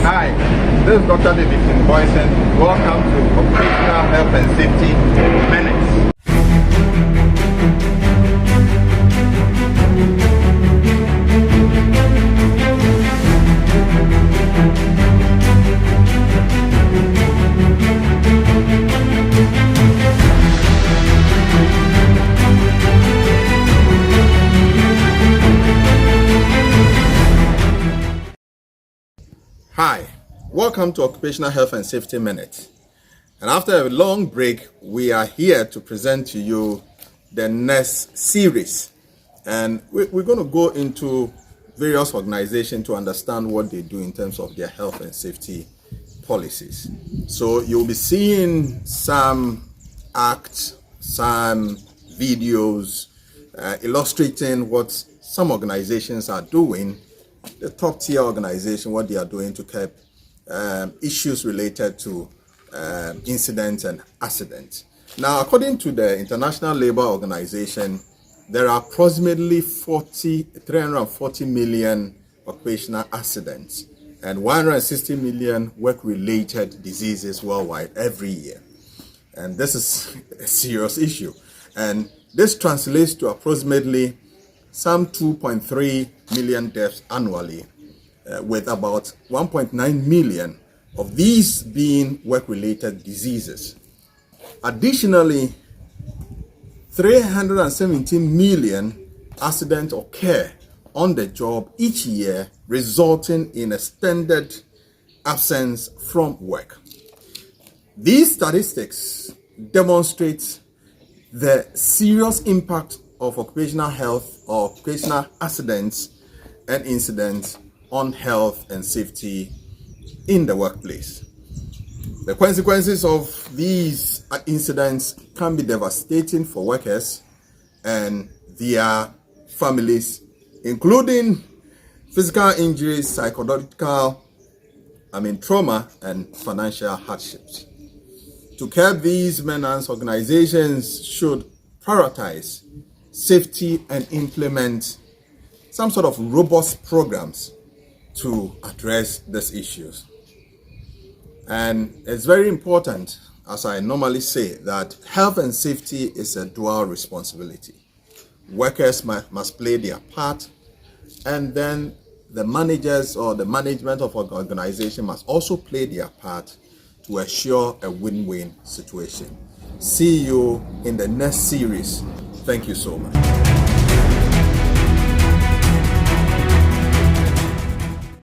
Hi, this is drdavidkingboison. Welcome to Occupational Health and Safety Minutes. Hi, welcome to Occupational Health and Safety Minute. And after a long break, we are here to present to you the next series. And we're going to go into various organizations to understand what they do in terms of their health and safety policies. So you'll be seeing some acts, some videos illustrating what some organizations are doing, the top tier organization, what they are doing to curb issues related to incidents and accidents. Now, according to the International Labour Organization, there are approximately 340 million occupational accidents and 160 million work-related diseases worldwide every year. And this is a serious issue. And this translates to approximately some 2.3 million deaths annually, with about 1.9 million of these being work-related diseases. Additionally, 317 million accidents occur on the job each year, resulting in extended absence from work. These statistics demonstrate the serious impact of occupational health or occupational accidents and incidents on health and safety in the workplace. The consequences of these incidents can be devastating for workers and their families, including physical injuries, psychological trauma, and financial hardships. To curb these menaces, organizations should prioritize safety and implement some sort of robust programs to address these issues. And it's very important, as I normally say, that health and safety is a dual responsibility. Workers must play their part, and then the managers or the management of an organization must also play their part to assure a win-win situation. See you in the next series. Thank you so much.